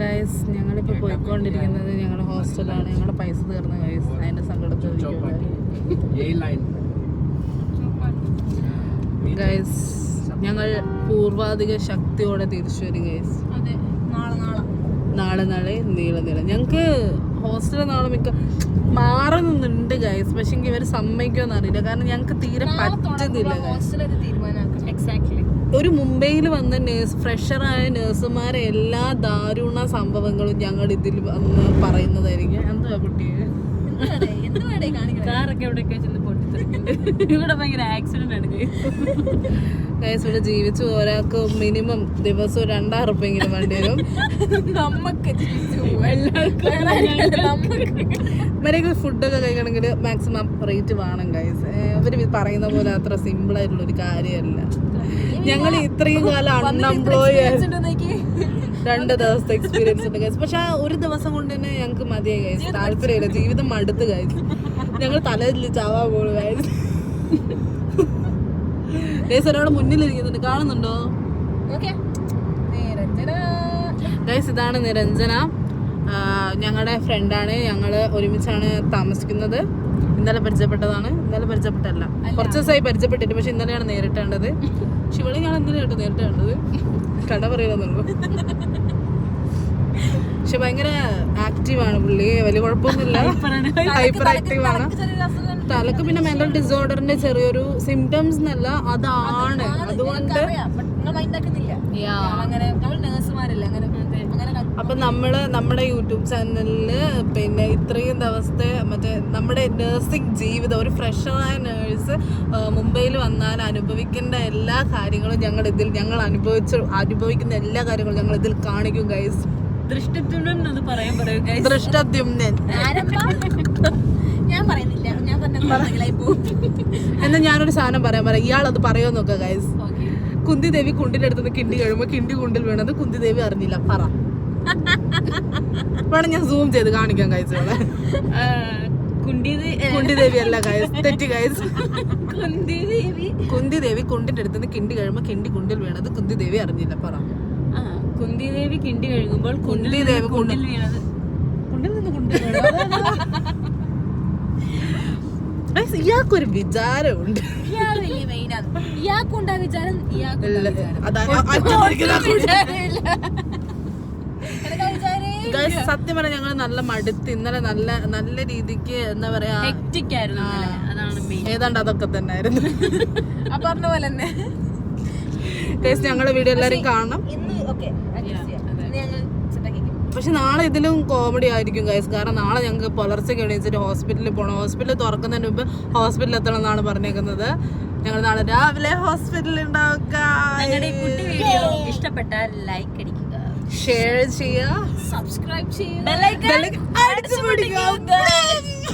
Guys ഞങ്ങളിപ്പോൾ പോയിക്കൊണ്ടിരിക്കുന്നത് ഞങ്ങളുടെ ഹോസ്റ്റലാണ്. ഞങ്ങളുടെ പൈസ തീർന്ന ഗൈസ്, അതിന്റെ സങ്കടത്തിൽ ഗൈസ് ഞങ്ങൾ പൂർവാധിക ശക്തിയോടെ തിരിച്ചു വരും ഗൈസ്. നാളെ നീള ഞങ്ങക്ക് ഹോസ്റ്റലിൽ നാളെ മിക്ക മാറുന്നുണ്ട് ഗൈസ്. പക്ഷെ ഇവർ സമ്മതിക്കുമെന്ന് അറിയില്ല, കാരണം ഞങ്ങക്ക് തീരെ പറ്റുന്നില്ല. ഒരു മുംബൈയിൽ വന്ന ഫ്രഷറായ നേഴ്സുമാരെ എല്ലാ ദാരുണ സംഭവങ്ങളും ഞങ്ങൾ ഇതിൽ വന്ന് പറയുന്നതായിരിക്കും. എന്താ കുട്ടിയെ കാറൊക്കെ എവിടെയൊക്കെ ഇവിടെ ഭയങ്കര ആക്സിഡന്റ് ആണ് ഗൈസ്. ഇവിടെ ജീവിച്ചു ഒരാൾക്ക് മിനിമം ദിവസവും 2,000 റുപ്യെങ്കിലും വേണ്ടി വരും. ഇവരൊക്കെ ഫുഡൊക്കെ കഴിക്കണമെങ്കിൽ മാക്സിമം റേറ്റ് വേണം ഗൈസ്. ഇവർ പറയുന്ന പോലെ അത്ര സിമ്പിൾ ആയിട്ടുള്ള ഒരു കാര്യമല്ല. ഞങ്ങൾ ഇത്രയും കാലം അൺഎംപ്ലോയി 2 ദിവസത്തെ എക്സ്പീരിയൻസ് ഉണ്ട് ഗൈസ്. പക്ഷെ ആ ഒരു ദിവസം കൊണ്ട് തന്നെ ഞങ്ങൾക്ക് മതിയായി ഗൈസ്. താല്പര്യമില്ല, ജീവിതം മടുത്ത് ഗൈസ്. ഞങ്ങൾ തലയിൽ ചാവാൻ പോകും ഗൈസ്. ഗൈസ് ഒരാൾ മുന്നിലിരിക്കുന്നുണ്ട്, കാണുന്നുണ്ടോ ഗൈസ്? ഇതാണ് നിരഞ്ജന, ഞങ്ങളുടെ ഫ്രണ്ടാണ്. ഞങ്ങൾ ഒരുമിച്ചാണ് താമസിക്കുന്നത്. ഇന്നലെ പരിചയപ്പെട്ടതാണ്. ഇന്നലെ പരിചയപ്പെട്ടല്ല, കുറച്ച് ദിവസമായി പരിചയപ്പെട്ടിട്ട്. പക്ഷെ ഇന്നലെയാണ് നേരിട്ട് കണ്ടത്. ശിവളി ഞാൻ എന്തിനായിട്ട് നേരിട്ട് കണ്ടത്, കട പറയുന്നുള്ളൂ. പക്ഷെ ഭയങ്കര ആക്റ്റീവാണ് പുള്ളി, വലിയ കുഴപ്പമൊന്നുമില്ല. ഹൈപ്പർ ആക്റ്റീവാണ്. തലക്ക് പിന്നെ മെന്റൽ ഡിസോർഡറിന്റെ ചെറിയൊരു സിംറ്റംസ് എന്നല്ല, അതാണ്. അതുകൊണ്ട് അപ്പൊ നമ്മുടെ യൂട്യൂബ് ചാനലില് പിന്നെ ഇത്രയും ദിവസത്തെ മറ്റേ നമ്മുടെ നഴ്സിംഗ് ജീവിതം, ഒരു ഫ്രഷറായ നേഴ്സ് മുംബൈയിൽ വന്നാൽ അനുഭവിക്കേണ്ട എല്ലാ കാര്യങ്ങളും ഞങ്ങൾ അനുഭവിക്കുന്ന എല്ലാ കാര്യങ്ങളും ഞങ്ങൾ ഇതിൽ കാണിക്കും ഗൈസ്. ദൃഷ്ടദ്യുമ്നൻ എന്നാ ഞാനൊരു സാധനം പറയാൻ ഇയാൾ അത് പറയോ നോക്ക ഗൈസ്. കുന്തി ദേവി കുണ്ടിന്റെ അടുത്ത് കിണ്ടി കഴിയുമ്പോ കിണ്ടി കുണ്ടിൽ വീണത് കുന്തി ദേവി അറിഞ്ഞില്ല. പറ വേണം ഞാൻ സൂം ചെയ്ത് കാണിക്കാം ഗൈസ്. ഇവിടെ കുണ്ടി ദേവി അല്ല ഗൈസ്, തെറ്റി ഗൈസ്. കുന്തി ദേവി കുണ്ടിന്റെ അടുത്ത് കിണ്ടി കഴിയുമ്പോ കിണ്ടി കുണ്ടിൽ വീണത് കുന്തി ദേവി അറിഞ്ഞില്ല. പറ. കുന്തി ദേവി കിണ്ടി കഴുകുമ്പോൾ കുന്തി ദേവി കുണ്ടിൽ വീണത്, കുണ്ടിൽ നിന്ന് കുണ്ടിൽ വീണത്. ഇയാൾക്കൊരു വിചാരമുണ്ട്. സത്യം പറയാം, ഞങ്ങൾ നല്ല മടുത്ത് ഇന്നലെ നല്ല രീതിക്ക് എന്താ പറയാ ഏതാണ്ട് അതൊക്കെ തന്നെ ആയിരുന്നു. പറഞ്ഞ പോലെ തന്നെ ഞങ്ങളുടെ വീഡിയോ എല്ലാരും കാണണം. പക്ഷെ നാളെ ഇതിലും കോമഡി ആയിരിക്കും ഗൈസ്, കാരണം നാളെ ഞങ്ങൾക്ക് പുലർച്ചെ എണീച്ചിട്ട് ഹോസ്പിറ്റലിൽ പോകണം. ഹോസ്പിറ്റലിൽ തുറക്കുന്നതിന് മുമ്പ് ഹോസ്പിറ്റലിൽ എത്തണം എന്നാണ് പറഞ്ഞേക്കുന്നത്. ഞങ്ങൾ നാളെ രാവിലെ ഹോസ്പിറ്റലിൽ ഉണ്ടാവുക. ഇഷ്ടപ്പെട്ടാൽ ലൈക്ക് അടിക്കുക, ഷെയർ ചെയ്യുക, സബ്സ്ക്രൈബ് ചെയ്യുക.